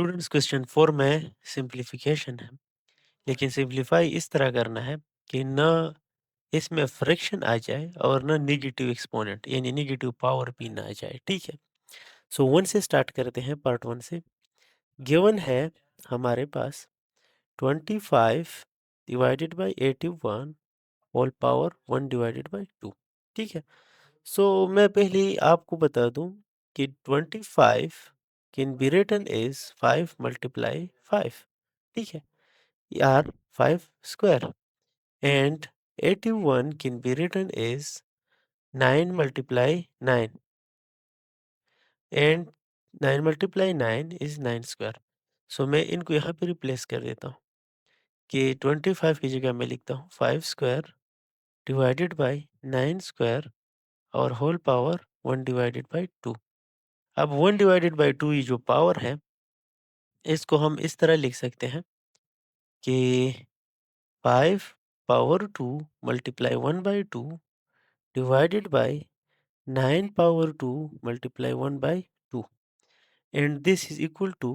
Students question 4 में simplification है, लेकिन सिंप्लीफाई इस तरह करना है कि ना इसमें फ्रैक्शन आ जाए और ना नेगेटिव एक्सपोनेंट यानी नेगेटिव पावर भी ना आ जाए। ठीक है, सो 1 से स्टार्ट करते हैं, पार्ट 1 से। गिवन है हमारे पास 25 divided by 81 whole power 1 divided by 2। ठीक है, सो मैं पहले ही आपको बता दूं कि 25 can be written as 5 multiply 5। ठीक है, यार 5 square, and 81 can be written as 9 multiply 9, and 9 multiply 9 is 9 square। सो मैं इनको यहाँ पे रिप्लेस कर देता हूँ कि 25 की जगह मैं लिखता हूँ 5 स्क्वायर डिवाइडेड बाई 9 स्क्वायर और होल पावर 1 डिवाइडेड बाई 2। अब 1 डिवाइडेड बाई 2 ये जो पावर है, इसको हम इस तरह लिख सकते हैं कि 5 power 2 multiply 1 by 2 divided by 9 power 2 multiply 1 by 2, and this is equal to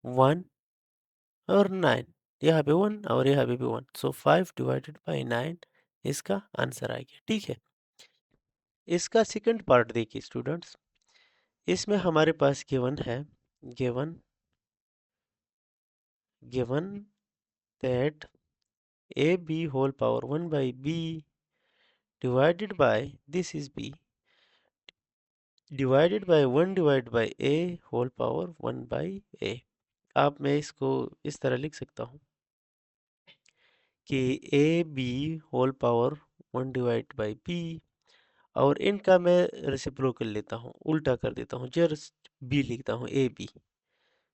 1 और 9। यहाँ पे 1 और यहाँ पे भी 1, सो 5 डिवाइडेड बाई 9 इसका आंसर आ गया। ठीक है, इसका सेकंड पार्ट देखिए स्टूडेंट्स। इसमें हमारे पास गिवन है, given given that A B whole power 1 by b divided by this is b divided by 1 divide by a whole power 1 by a। आप मैं इसको इस तरह लिख सकता हूँ कि A B whole power 1 divide by B, और इनका मैं रेसिप्रोकल लेता हूँ, उल्टा कर देता हूँ, जस्ट बी लिखता हूँ A B.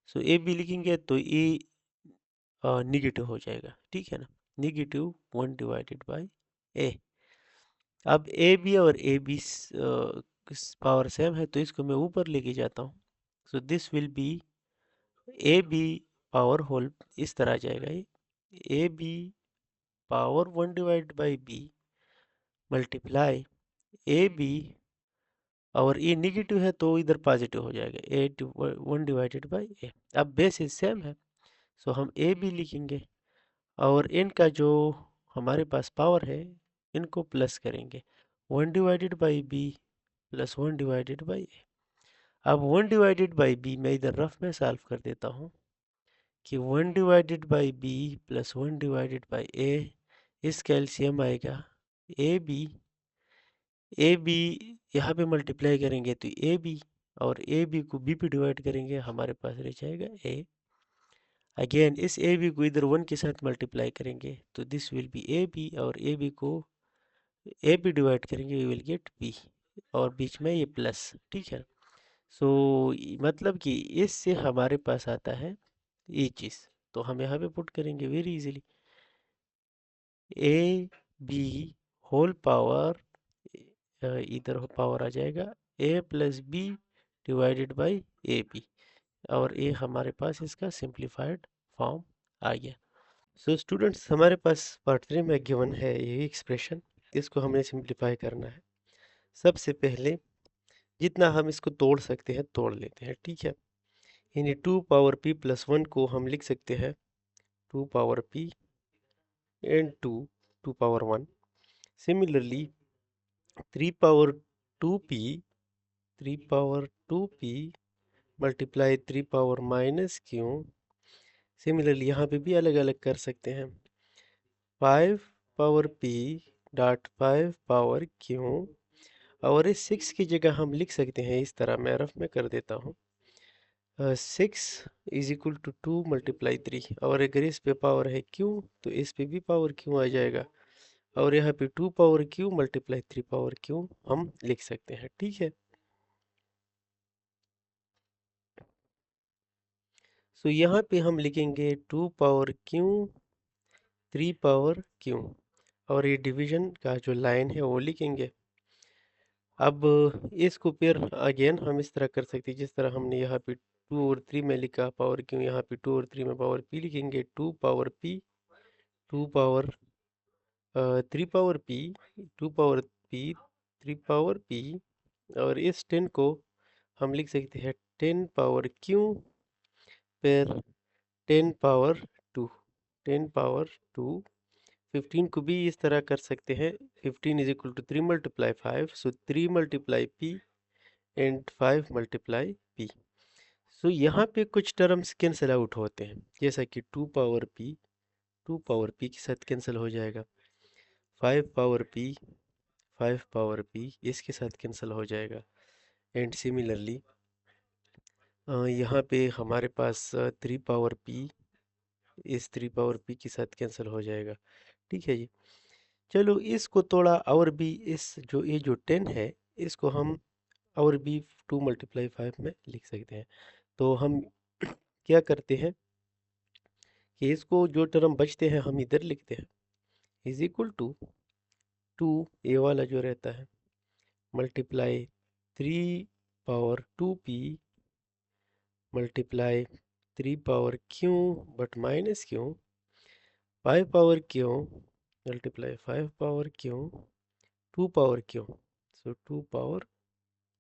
So A B लिखेंगे तो ए निगेटिव हो जाएगा। ठीक है ना, निगेटिव 1 डिवाइडेड बाई ए। अब ए बी और ए बी पावर सेम है, तो इसको मैं ऊपर लेके जाता हूँ। So this will be A B power whole, इस तरह आ जाएगा ये A B power 1 divide by B multiply A B, और ये निगेटिव है तो इधर पॉजिटिव हो जाएगा, ए 1 डिवाइडेड बाई ए। अब बेसिस सेम है, सो हम ए बी लिखेंगे और इनका जो हमारे पास पावर है इनको प्लस करेंगे, 1 divided by B plus 1 divided by A. अब 1 डिवाइडेड बाई बी मैं इधर रफ में सॉल्व कर देता हूँ कि 1 divided by B plus 1 divided by A, इस कैल्शियम आएगा ए बी यहाँ पे मल्टीप्लाई करेंगे तो ए बी, और ए बी को बी पे डिवाइड करेंगे, हमारे पास रह जाएगा ए। अगेन इस ए बी को इधर 1 के साथ मल्टीप्लाई करेंगे तो this will be A B, और ए बी को ए बी डिवाइड करेंगे वी विल गेट बी, और बीच में ये प्लस। ठीक है, सो मतलब कि इससे हमारे पास आता है ये चीज़, तो हम यहाँ पे पुट करेंगे very easily A B whole power, इधर पावर आ जाएगा A plus B divided by A B, और ये हमारे पास इसका सिंप्लीफाइड फॉर्म आ गया। सो स्टूडेंट्स, हमारे पास पार्ट 3 में गिवन है ये एक्सप्रेशन, इसको हमें सिंप्लीफाई करना है। सबसे पहले जितना हम इसको तोड़ सकते हैं तोड़ लेते हैं। ठीक है, यानी 2 पावर p प्लस 1 को हम लिख सकते हैं 2 power p and 2 power 1। Similarly 3 power 2p 3 power 2p multiply 3 power minus Q. Similarly यहाँ पे भी अलग अलग कर सकते हैं, 5 power p dot 5 power Q, और इस 6 की जगह हम लिख सकते हैं इस तरह, मैं रफ में कर देता हूँ 6 इज इक्वल टू 2 मल्टीप्लाई 3, और अगर इस पे पावर है क्यू तो इस पे भी पावर क्यू आ जाएगा, और यहाँ पे 2 power Q multiply 3 power Q हम लिख सकते हैं। ठीक है, सो यहाँ पे हम लिखेंगे 2 पावर क्यू 3 पावर क्यू, और ये डिवीजन का जो लाइन है वो लिखेंगे। अब इसको फिर अगेन हम इस तरह कर सकते हैं, जिस तरह हमने यहाँ पे 2 और 3 में लिखा पावर क्यू, यहाँ पे 2 और 3 में पावर पी लिखेंगे, 2 power P 2 power 3 power P 2 power P 3 power P, और इस 10 को हम लिख सकते हैं 10 पावर क्यू फिर 10 पावर 2, 10 पावर 2। 15 को भी इस तरह कर सकते हैं, 15 is equal to 3 multiply 5, so 3 multiply p and 5 multiply p। So यहाँ पे कुछ टर्म्स कैंसिल आउट होते हैं, जैसा कि 2 पावर p के साथ कैंसिल हो जाएगा, 5 पावर p इसके साथ कैंसिल हो जाएगा। एंड सिमिलरली यहाँ पे हमारे पास 3 पावर p इस 3 पावर p के साथ कैंसिल हो जाएगा। ठीक है जी। चलो इसको थोड़ा और भी, इस जो ये जो 10 है इसको हम और भी 2 मल्टीप्लाई 5 में लिख सकते हैं। तो हम क्या करते हैं कि इसको जो टर्म बचते हैं हम इधर लिखते हैं, इज इक्वल टू 2 ये वाला जो रहता है multiply 3 power 2p multiply 3 power q but minus q, 5 power q multiply 5 power q, 2 power q, so 2 power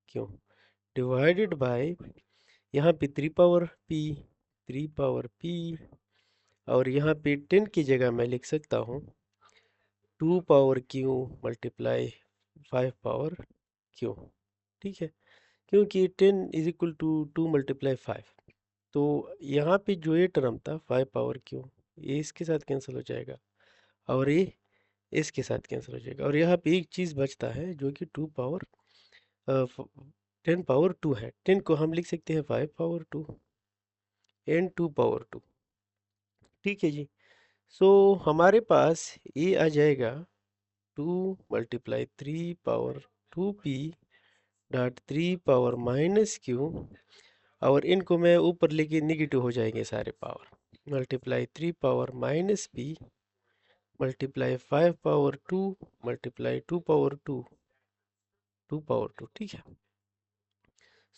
q divided by यहाँ पे 3 पावर p और यहाँ पे 10 की जगह मैं लिख सकता हूँ 2 power q multiply 5 power q। ठीक है, क्योंकि 10 इज इक्वल टू 2 मल्टीप्लाई 5, तो यहाँ पे जो ये टर्म था 5 पावर q ये इसके साथ कैंसिल हो जाएगा और ये इसके साथ कैंसिल हो जाएगा, और यहाँ पे एक चीज़ बचता है जो कि 2 पावर 10 पावर 2 है। 10 को हम लिख सकते हैं 5 पावर 2 एंड 2 पावर 2। ठीक है जी। सो हमारे पास ये आ जाएगा 2 multiply 3 power 2p dot 3 power minus q, और इनको मैं ऊपर लेके निगेटिव हो जाएंगे सारे power, multiply 3 power minus p multiply 5 power 2 multiply 2 power 2, 2 power 2। ठीक है।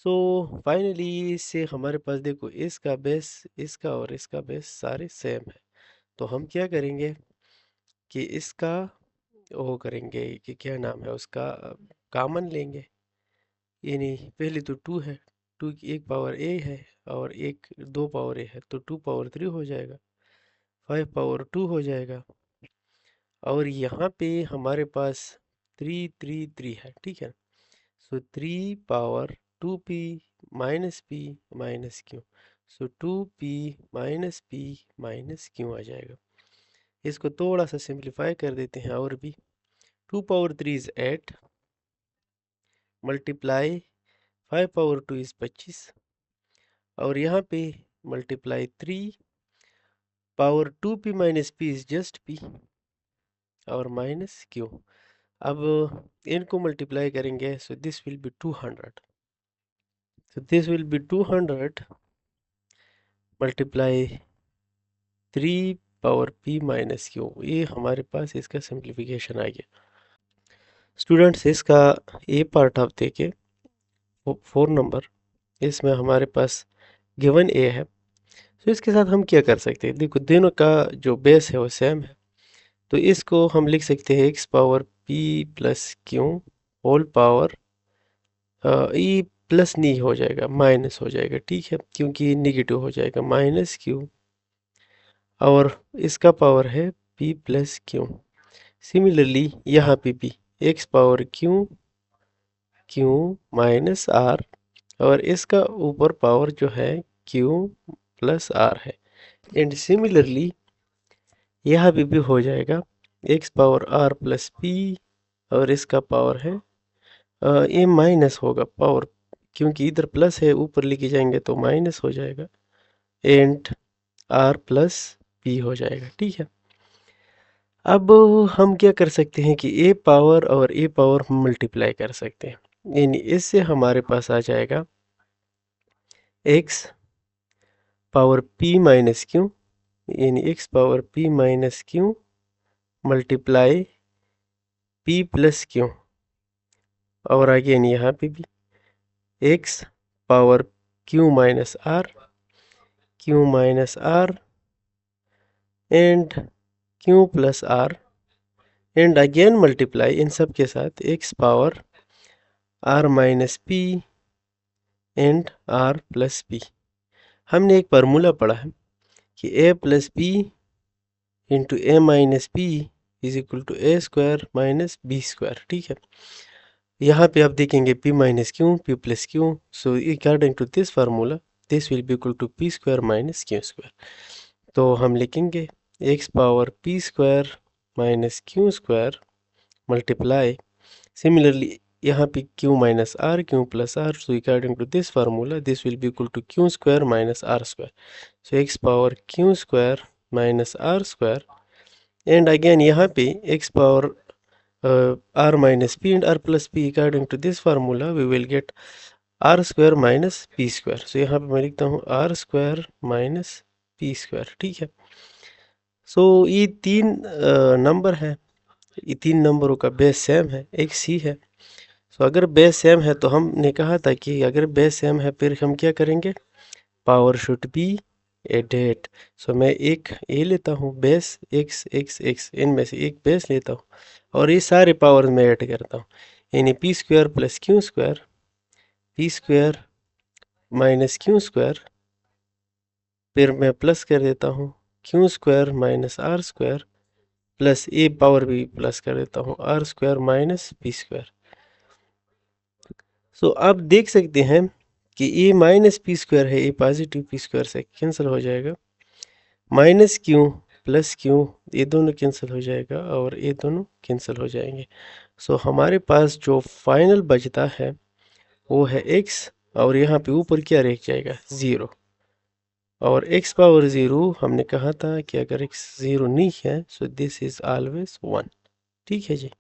सो फाइनली इससे हमारे पास देखो इसका बेस, इसका और इसका बेस सारे सेम है, तो हम क्या करेंगे कि इसका वो करेंगे कि क्या नाम है उसका, कॉमन लेंगे। यानी पहले तो 2 है, 2 की एक पावर a है और एक 2 पावर a है, तो 2 पावर 3 हो जाएगा, 5 पावर 2 हो जाएगा, और यहाँ पे हमारे पास 3 3 3 है। ठीक है, सो 3 power 2p minus p minus q, सो 2p minus p minus q आ जाएगा। इसको थोड़ा सा सिंप्लीफाई कर देते हैं और भी, 2 power 3 is 8 multiply 5 power 2 is 25, और यहाँ पे multiply 3 power 2p minus p is just p और माइनस q। अब इनको मल्टीप्लाई करेंगे, सो this will B 200, so this will be 200 multiply 3 power p minus q, ये हमारे पास इसका सिंप्लीफिकेशन आ गया। स्टूडेंट्स इसका ए पार्ट आप देखें 4 नंबर, इसमें हमारे पास गिवन ए है, तो इसके साथ हम क्या कर सकते हैं, देखो दोनों का जो बेस है वो सेम है, तो इसको हम लिख सकते हैं x power p plus q whole power, ई प्लस नहीं हो जाएगा माइनस हो जाएगा। ठीक है, क्योंकि निगेटिव हो जाएगा, माइनस q और इसका पावर है p प्लस q। सिमिलरली यहाँ पे भी x power q minus r, और इसका ऊपर पावर जो है q प्लस r है, एंड सिमिलरली यहाँ भी हो जाएगा x power r plus p, और इसका पावर है ये माइनस होगा पावर, क्योंकि इधर प्लस है ऊपर लेके जाएंगे तो माइनस हो जाएगा, एंड r प्लस p हो जाएगा। ठीक है, अब हम क्या कर सकते हैं कि a पावर और a पावर हम मल्टीप्लाई कर सकते हैं, यानी इससे हमारे पास आ जाएगा x power p minus q, यानी x power p minus q multiply p plus q, और अगेन यहाँ पे भी x power q minus r and q plus r, and again multiply इन सब के साथ x power r minus p and r plus p। हमने एक फार्मूला पढ़ा है कि a plus B into A minus B is equal to A square minus B square. ठीक है, यहाँ पे आप देखेंगे p minus q p plus q, so according to this formula this will be equal to p square minus Q square. तो हम लिखेंगे x power p square minus Q square multiply, similarly यहाँ पे q minus r q plus r, so according to this formula this will be equal to q square minus are square. So x power q square minus are square, and again यहाँ पे x power r minus p and r plus p, according to this formula we will get r square minus p square। so यहाँ पे मैं लिखता हूँ r square minus p square। ठीक है, सो ये तीन नंबर है, ये तीन नंबरों का बेस सेम है, x ही है। सो अगर बेस सेम है तो हमने कहा था कि अगर बेस सेम है फिर हम क्या करेंगे, पावर शुड बी एडेड। सो मैं एक ए लेता हूँ बेस x x x, इनमें से एक बेस लेता हूँ और ये सारे पावर में ऐड करता हूँ, यानी P square plus Q square, P square minus Q square, फिर मैं प्लस कर देता हूँ Q square minus are square, plus A power भी प्लस कर देता हूँ R square minus P square. So आप देख सकते हैं कि ए माइनस पी स्क्वायर है, ए पॉजिटिव पी स्क्वायर से कैंसिल हो जाएगा, माइनस क्यू प्लस क्यू ये दोनों कैंसिल हो जाएगा और ये दोनों कैंसिल हो जाएंगे। सो हमारे पास जो फाइनल बचता है वो है x, और यहाँ पे ऊपर क्या रह जाएगा 0, और x पावर 0 हमने कहा था कि अगर x 0 नहीं है सो दिस इज ऑलवेज 1। ठीक है जी।